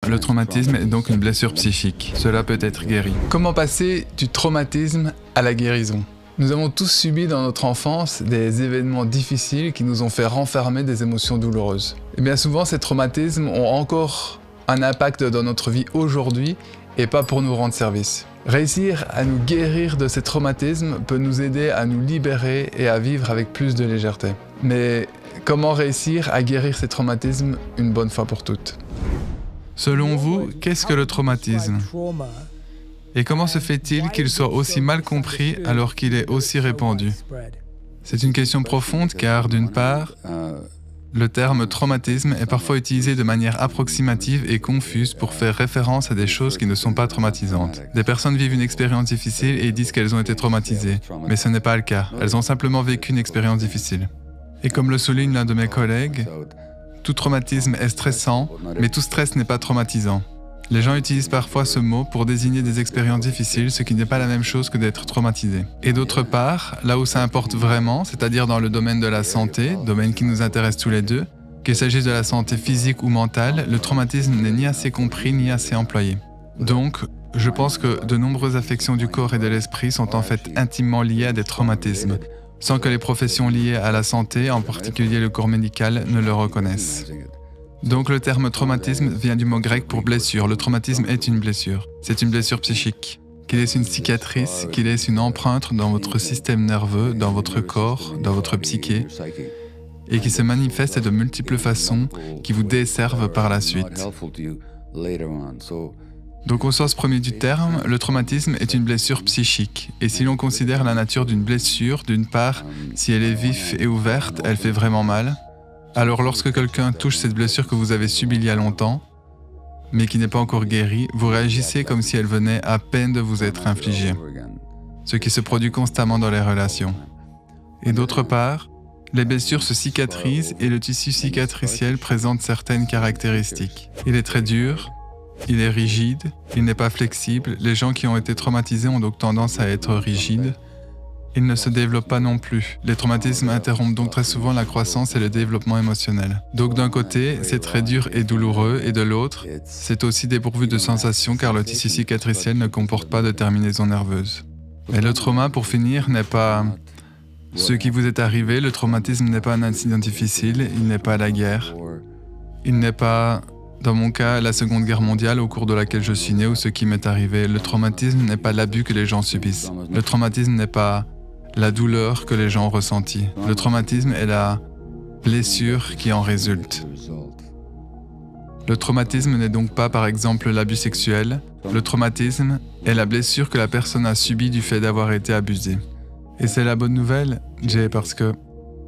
le traumatisme est donc une blessure psychique. Cela peut être guéri. Comment passer du traumatisme à la guérison ? Nous avons tous subi dans notre enfance des événements difficiles qui nous ont fait renfermer des émotions douloureuses. Et bien souvent, ces traumatismes ont encore un impact dans notre vie aujourd'hui et pas pour nous rendre service. Réussir à nous guérir de ces traumatismes peut nous aider à nous libérer et à vivre avec plus de légèreté. Mais comment réussir à guérir ces traumatismes une bonne fois pour toutes ? Selon vous, qu'est-ce que le traumatisme ? Et comment se fait-il qu'il soit aussi mal compris alors qu'il est aussi répandu ? C'est une question profonde car, d'une part, le terme traumatisme est parfois utilisé de manière approximative et confuse pour faire référence à des choses qui ne sont pas traumatisantes. Des personnes vivent une expérience difficile et disent qu'elles ont été traumatisées, mais ce n'est pas le cas. Elles ont simplement vécu une expérience difficile. Et comme le souligne l'un de mes collègues, tout traumatisme est stressant, mais tout stress n'est pas traumatisant. Les gens utilisent parfois ce mot pour désigner des expériences difficiles, ce qui n'est pas la même chose que d'être traumatisé. Et d'autre part, là où ça importe vraiment, c'est-à-dire dans le domaine de la santé, domaine qui nous intéresse tous les deux, qu'il s'agisse de la santé physique ou mentale, le traumatisme n'est ni assez compris ni assez employé. Donc, je pense que de nombreuses affections du corps et de l'esprit sont en fait intimement liées à des traumatismes, sans que les professions liées à la santé, en particulier le corps médical, ne le reconnaissent. Donc le terme traumatisme vient du mot grec pour blessure. Le traumatisme est une blessure. C'est une blessure psychique. Qu'il laisse une cicatrice, qu'il laisse une empreinte dans votre système nerveux, dans votre corps, dans votre psyché, et qui se manifeste de multiples façons qui vous desservent par la suite. Donc au sens premier du terme, le traumatisme est une blessure psychique. Et si l'on considère la nature d'une blessure, d'une part, si elle est vive et ouverte, elle fait vraiment mal. Alors lorsque quelqu'un touche cette blessure que vous avez subie il y a longtemps, mais qui n'est pas encore guérie, vous réagissez comme si elle venait à peine de vous être infligée, ce qui se produit constamment dans les relations. Et d'autre part, les blessures se cicatrisent et le tissu cicatriciel présente certaines caractéristiques. Il est très dur, il est rigide, il n'est pas flexible. Les gens qui ont été traumatisés ont donc tendance à être rigides. Il ne se développe pas non plus. Les traumatismes interrompent donc très souvent la croissance et le développement émotionnel. Donc d'un côté, c'est très dur et douloureux, et de l'autre, c'est aussi dépourvu de sensations car le tissu cicatriciel ne comporte pas de terminaison nerveuse. Mais le trauma, pour finir, n'est pas ce qui vous est arrivé. Le traumatisme n'est pas un incident difficile, il n'est pas la guerre. Il n'est pas, dans mon cas, la Seconde Guerre mondiale au cours de laquelle je suis né ou ce qui m'est arrivé. Le traumatisme n'est pas l'abus que les gens subissent. Le traumatisme n'est pas la douleur que les gens ont ressentie. Le traumatisme est la blessure qui en résulte. Le traumatisme n'est donc pas, par exemple, l'abus sexuel. Le traumatisme est la blessure que la personne a subie du fait d'avoir été abusée. Et c'est la bonne nouvelle, Jay, parce que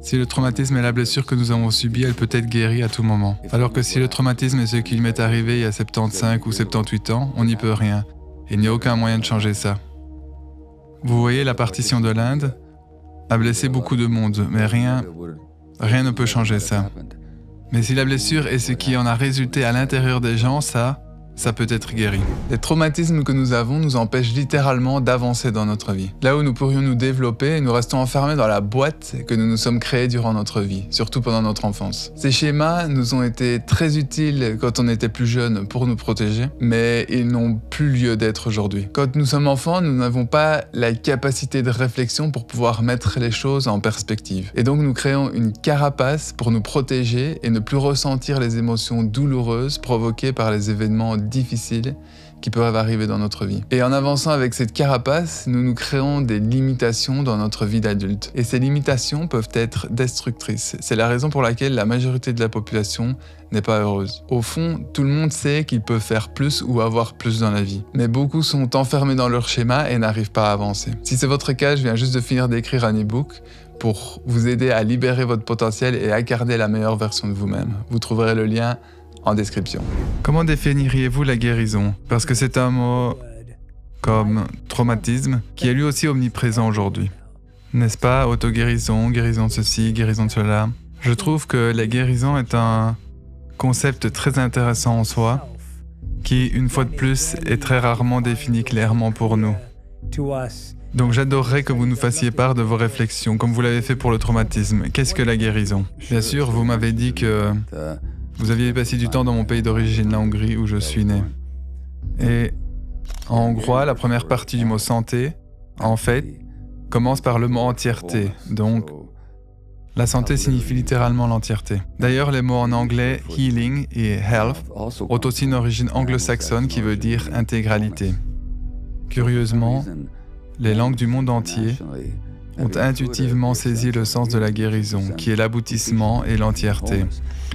si le traumatisme est la blessure que nous avons subie, elle peut être guérie à tout moment. Alors que si le traumatisme est ce qui m'est arrivé il y a 75 ou 78 ans, on n'y peut rien. Il n'y a aucun moyen de changer ça. Vous voyez, la partition de l'Inde a blessé beaucoup de monde, mais rien ne peut changer ça. Mais si la blessure est ce qui en a résulté à l'intérieur des gens, ça peut être guéri. Les traumatismes que nous avons nous empêchent littéralement d'avancer dans notre vie. Là où nous pourrions nous développer, nous restons enfermés dans la boîte que nous nous sommes créés durant notre vie, surtout pendant notre enfance. Ces schémas nous ont été très utiles quand on était plus jeune pour nous protéger, mais ils n'ont plus lieu d'être aujourd'hui. Quand nous sommes enfants, nous n'avons pas la capacité de réflexion pour pouvoir mettre les choses en perspective. Et donc nous créons une carapace pour nous protéger et ne plus ressentir les émotions douloureuses provoquées par les événements difficiles qui peuvent arriver dans notre vie. Et en avançant avec cette carapace, nous nous créons des limitations dans notre vie d'adulte. Et ces limitations peuvent être destructrices. C'est la raison pour laquelle la majorité de la population n'est pas heureuse. Au fond, tout le monde sait qu'ils peuvent faire plus ou avoir plus dans la vie. Mais beaucoup sont enfermés dans leur schéma et n'arrivent pas à avancer. Si c'est votre cas, je viens juste de finir d'écrire un e-book pour vous aider à libérer votre potentiel et à garder la meilleure version de vous-même. Vous trouverez le lien en description. Comment définiriez-vous la guérison? Parce que c'est un mot comme traumatisme qui est lui aussi omniprésent aujourd'hui. N'est-ce pas? Auto-guérison, guérison de ceci, guérison de cela. Je trouve que la guérison est un concept très intéressant en soi qui, une fois de plus, est très rarement défini clairement pour nous. Donc j'adorerais que vous nous fassiez part de vos réflexions, comme vous l'avez fait pour le traumatisme. Qu'est-ce que la guérison? Bien sûr, vous m'avez dit que Vous aviez passé du temps dans mon pays d'origine, la Hongrie, où je suis né. Et en hongrois, la première partie du mot santé, en fait, commence par le mot entièreté. Donc, la santé signifie littéralement l'entièreté. D'ailleurs, les mots en anglais healing et health ont aussi une origine anglo-saxonne qui veut dire intégralité. Curieusement, les langues du monde entier ont intuitivement saisi le sens de la guérison, qui est l'aboutissement et l'entièreté.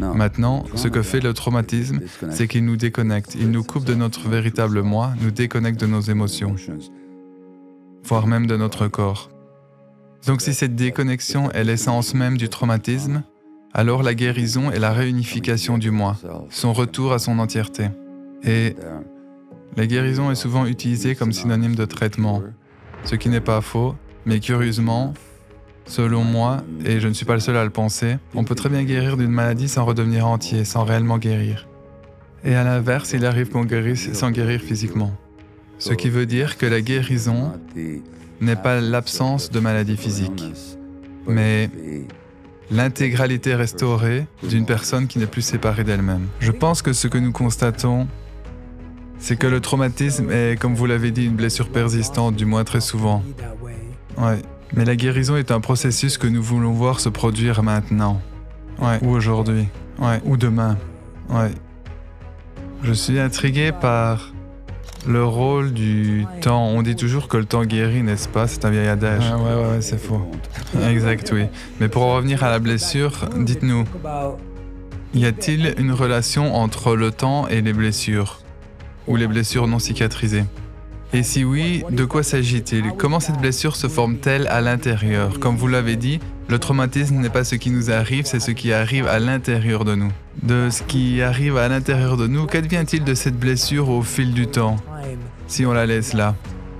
Maintenant, ce que fait le traumatisme, c'est qu'il nous déconnecte, il nous coupe de notre véritable moi, nous déconnecte de nos émotions, voire même de notre corps. Donc si cette déconnexion est l'essence même du traumatisme, alors la guérison est la réunification du moi, son retour à son entièreté. Et la guérison est souvent utilisée comme synonyme de traitement, ce qui n'est pas faux, mais curieusement, selon moi, et je ne suis pas le seul à le penser, on peut très bien guérir d'une maladie sans redevenir entier, sans réellement guérir. Et à l'inverse, il arrive qu'on guérisse sans guérir physiquement. Ce qui veut dire que la guérison n'est pas l'absence de maladie physique, mais l'intégralité restaurée d'une personne qui n'est plus séparée d'elle-même. Je pense que ce que nous constatons, c'est que le traumatisme est, comme vous l'avez dit, une blessure persistante, du moins très souvent. Ouais. Mais la guérison est un processus que nous voulons voir se produire maintenant. Ouais. Ou aujourd'hui. Ouais. Ou demain. Ouais. Je suis intrigué par le rôle du temps. On dit toujours que le temps guérit, n'est-ce pas? C'est un vieil adage. Ouais, c'est faux. Exact, oui. Mais pour en revenir à la blessure, dites-nous, y a-t-il une relation entre le temps et les blessures? Ou les blessures non cicatrisées? Et si oui, de quoi s'agit-il? Comment cette blessure se forme-t-elle à l'intérieur? Comme vous l'avez dit, le traumatisme n'est pas ce qui nous arrive, c'est ce qui arrive à l'intérieur de nous. De ce qui arrive à l'intérieur de nous, qu'advient-il de cette blessure au fil du temps? Si on la laisse là,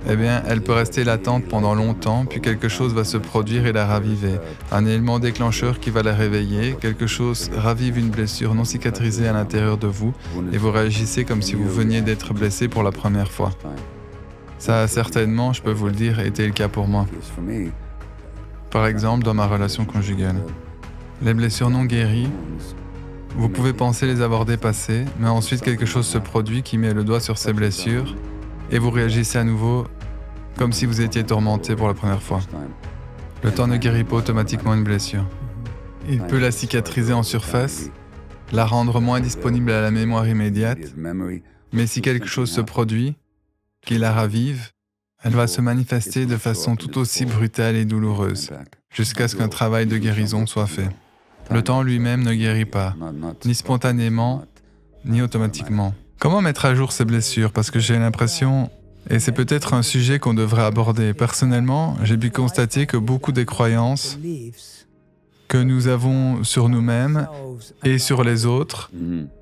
eh bien, elle peut rester latente pendant longtemps, puis quelque chose va se produire et la raviver. Un élément déclencheur qui va la réveiller, quelque chose ravive une blessure non cicatrisée à l'intérieur de vous, et vous réagissez comme si vous veniez d'être blessé pour la première fois. Ça a certainement, je peux vous le dire, été le cas pour moi. Par exemple, dans ma relation conjugale. Les blessures non guéries, vous pouvez penser les avoir dépassées, mais ensuite quelque chose se produit qui met le doigt sur ces blessures, et vous réagissez à nouveau comme si vous étiez tourmenté pour la première fois. Le temps ne guérit pas automatiquement une blessure. Il peut la cicatriser en surface, la rendre moins disponible à la mémoire immédiate, mais si quelque chose se produit, qui la ravive, elle va se manifester de façon tout aussi brutale et douloureuse, jusqu'à ce qu'un travail de guérison soit fait. Le temps lui-même ne guérit pas, ni spontanément, ni automatiquement. Comment mettre à jour ces blessures? Parce que j'ai l'impression, et c'est peut-être un sujet qu'on devrait aborder. Personnellement, j'ai pu constater que beaucoup des croyances que nous avons sur nous-mêmes et sur les autres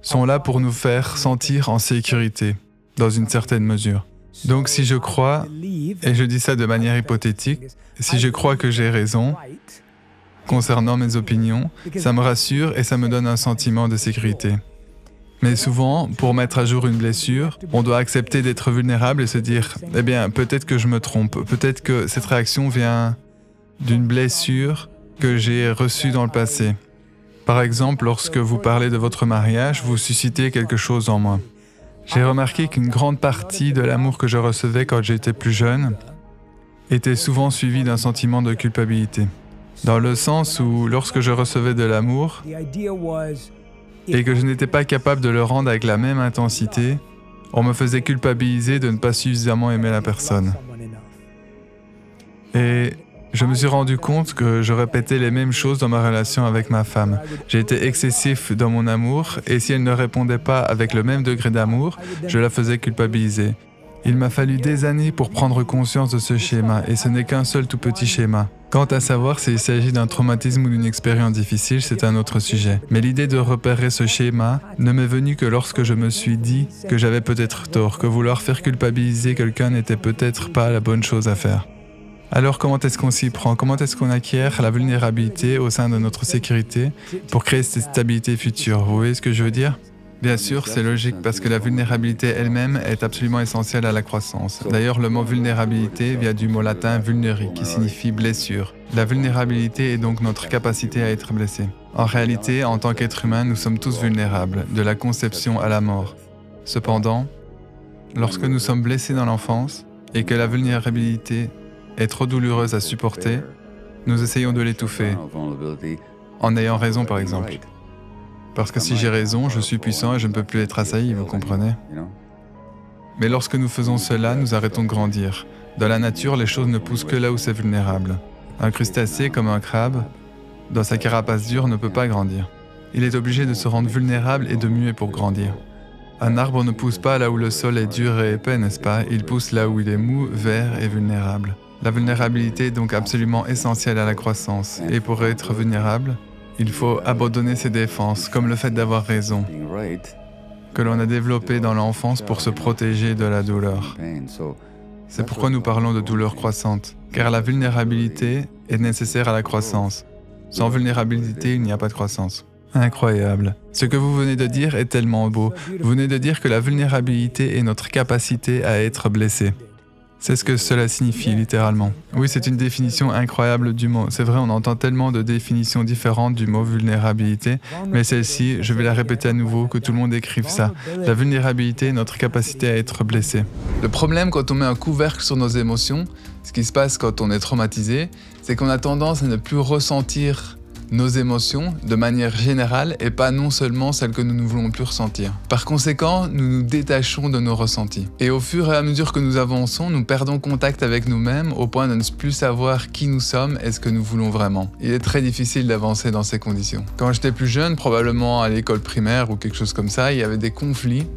sont là pour nous faire sentir en sécurité, dans une certaine mesure. Donc si je crois, et je dis ça de manière hypothétique, si je crois que j'ai raison concernant mes opinions, ça me rassure et ça me donne un sentiment de sécurité. Mais souvent, pour mettre à jour une blessure, on doit accepter d'être vulnérable et se dire « Eh bien, peut-être que je me trompe, peut-être que cette réaction vient d'une blessure que j'ai reçue dans le passé. » Par exemple, lorsque vous parlez de votre mariage, vous suscitez quelque chose en moi. J'ai remarqué qu'une grande partie de l'amour que je recevais quand j'étais plus jeune était souvent suivie d'un sentiment de culpabilité. Dans le sens où, lorsque je recevais de l'amour et que je n'étais pas capable de le rendre avec la même intensité, on me faisait culpabiliser de ne pas suffisamment aimer la personne. Et je me suis rendu compte que je répétais les mêmes choses dans ma relation avec ma femme. J'ai été excessif dans mon amour, et si elle ne répondait pas avec le même degré d'amour, je la faisais culpabiliser. Il m'a fallu des années pour prendre conscience de ce schéma, et ce n'est qu'un seul tout petit schéma. Quant à savoir s'il s'agit d'un traumatisme ou d'une expérience difficile, c'est un autre sujet. Mais l'idée de repérer ce schéma ne m'est venue que lorsque je me suis dit que j'avais peut-être tort, que vouloir faire culpabiliser quelqu'un n'était peut-être pas la bonne chose à faire. Alors comment est-ce qu'on s'y prend? Comment est-ce qu'on acquiert la vulnérabilité au sein de notre sécurité pour créer cette stabilité future? Vous voyez ce que je veux dire? Bien sûr, c'est logique parce que la vulnérabilité elle-même est absolument essentielle à la croissance. D'ailleurs, le mot vulnérabilité vient du mot latin vulneri, qui signifie blessure. La vulnérabilité est donc notre capacité à être blessé. En réalité, en tant qu'être humain, nous sommes tous vulnérables, de la conception à la mort. Cependant, lorsque nous sommes blessés dans l'enfance et que la vulnérabilité est trop douloureuse à supporter, nous essayons de l'étouffer, en ayant raison par exemple. Parce que si j'ai raison, je suis puissant et je ne peux plus être assailli, vous comprenez? Mais lorsque nous faisons cela, nous arrêtons de grandir. Dans la nature, les choses ne poussent que là où c'est vulnérable. Un crustacé, comme un crabe, dans sa carapace dure, ne peut pas grandir. Il est obligé de se rendre vulnérable et de muer pour grandir. Un arbre ne pousse pas là où le sol est dur et épais, n'est-ce pas? Il pousse là où il est mou, vert et vulnérable. La vulnérabilité est donc absolument essentielle à la croissance. Et pour être vulnérable, il faut abandonner ses défenses, comme le fait d'avoir raison, que l'on a développé dans l'enfance pour se protéger de la douleur. C'est pourquoi nous parlons de douleur croissante, car la vulnérabilité est nécessaire à la croissance. Sans vulnérabilité, il n'y a pas de croissance. Incroyable. Ce que vous venez de dire est tellement beau. Vous venez de dire que la vulnérabilité est notre capacité à être blessé. C'est ce que cela signifie littéralement. Oui, c'est une définition incroyable du mot. C'est vrai, on entend tellement de définitions différentes du mot vulnérabilité, mais celle-ci, je vais la répéter à nouveau, que tout le monde écrive ça. La vulnérabilité est notre capacité à être blessé. Le problème quand on met un couvercle sur nos émotions, ce qui se passe quand on est traumatisé, c'est qu'on a tendance à ne plus ressentir nos émotions de manière générale et pas non seulement celles que nous ne voulons plus ressentir. Par conséquent, nous nous détachons de nos ressentis. Et au fur et à mesure que nous avançons, nous perdons contact avec nous-mêmes au point de ne plus savoir qui nous sommes et ce que nous voulons vraiment. Il est très difficile d'avancer dans ces conditions. Quand j'étais plus jeune, probablement à l'école primaire ou quelque chose comme ça, il y avait des conflits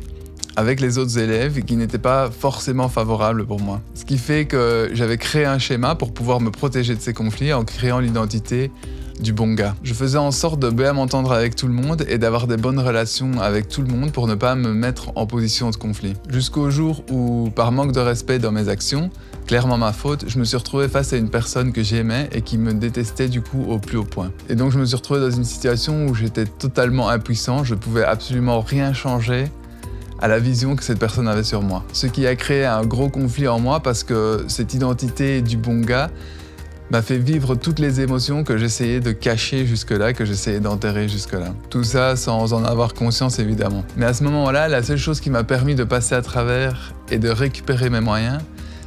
avec les autres élèves qui n'étaient pas forcément favorables pour moi. Ce qui fait que j'avais créé un schéma pour pouvoir me protéger de ces conflits en créant l'identité du bon gars. Je faisais en sorte de bien m'entendre avec tout le monde et d'avoir des bonnes relations avec tout le monde pour ne pas me mettre en position de conflit. Jusqu'au jour où, par manque de respect dans mes actions, clairement ma faute, je me suis retrouvé face à une personne que j'aimais et qui me détestait du coup au plus haut point. Et donc je me suis retrouvé dans une situation où j'étais totalement impuissant, je pouvais absolument rien changer à la vision que cette personne avait sur moi. Ce qui a créé un gros conflit en moi parce que cette identité du bon gars m'a fait vivre toutes les émotions que j'essayais de cacher jusque-là, que j'essayais d'enterrer jusque-là. Tout ça sans en avoir conscience évidemment. Mais à ce moment-là, la seule chose qui m'a permis de passer à travers et de récupérer mes moyens,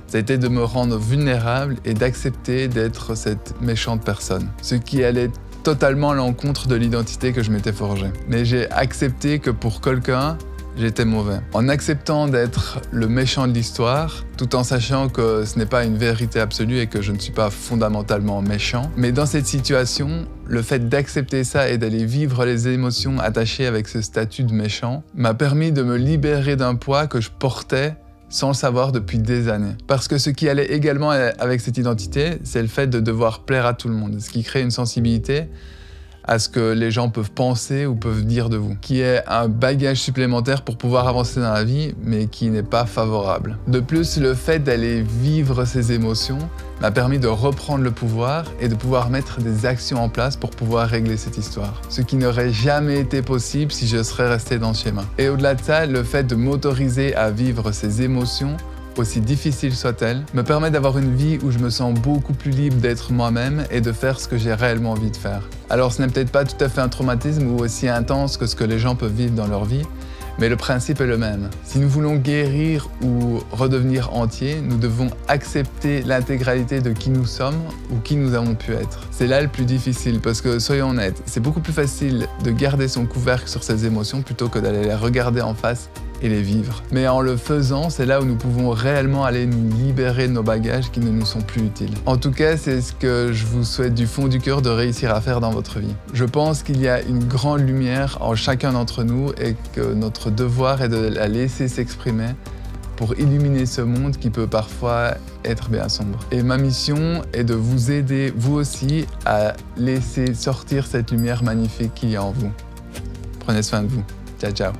ça a été de me rendre vulnérable et d'accepter d'être cette méchante personne. Ce qui allait totalement à l'encontre de l'identité que je m'étais forgée. Mais j'ai accepté que pour quelqu'un, j'étais mauvais. En acceptant d'être le méchant de l'histoire, tout en sachant que ce n'est pas une vérité absolue et que je ne suis pas fondamentalement méchant. Mais dans cette situation, le fait d'accepter ça et d'aller vivre les émotions attachées avec ce statut de méchant m'a permis de me libérer d'un poids que je portais sans le savoir depuis des années. Parce que ce qui allait également avec cette identité, c'est le fait de devoir plaire à tout le monde, ce qui crée une sensibilité à ce que les gens peuvent penser ou peuvent dire de vous, qui est un bagage supplémentaire pour pouvoir avancer dans la vie, mais qui n'est pas favorable. De plus, le fait d'aller vivre ces émotions m'a permis de reprendre le pouvoir et de pouvoir mettre des actions en place pour pouvoir régler cette histoire. Ce qui n'aurait jamais été possible si je serais resté dans ce schéma. Et au-delà de ça, le fait de m'autoriser à vivre ces émotions, aussi difficile soit-elle, me permet d'avoir une vie où je me sens beaucoup plus libre d'être moi-même et de faire ce que j'ai réellement envie de faire. Alors ce n'est peut-être pas tout à fait un traumatisme ou aussi intense que ce que les gens peuvent vivre dans leur vie, mais le principe est le même. Si nous voulons guérir ou redevenir entiers, nous devons accepter l'intégralité de qui nous sommes ou qui nous avons pu être. C'est là le plus difficile parce que, soyons honnêtes, c'est beaucoup plus facile de garder son couvercle sur ses émotions plutôt que d'aller les regarder en face et les vivre. Mais en le faisant, c'est là où nous pouvons réellement aller nous libérer de nos bagages qui ne nous sont plus utiles. En tout cas, c'est ce que je vous souhaite du fond du cœur de réussir à faire dans votre vie. Je pense qu'il y a une grande lumière en chacun d'entre nous et que notre devoir est de la laisser s'exprimer pour illuminer ce monde qui peut parfois être bien sombre. Et ma mission est de vous aider, vous aussi, à laisser sortir cette lumière magnifique qu'il y a en vous. Prenez soin de vous. Ciao, ciao.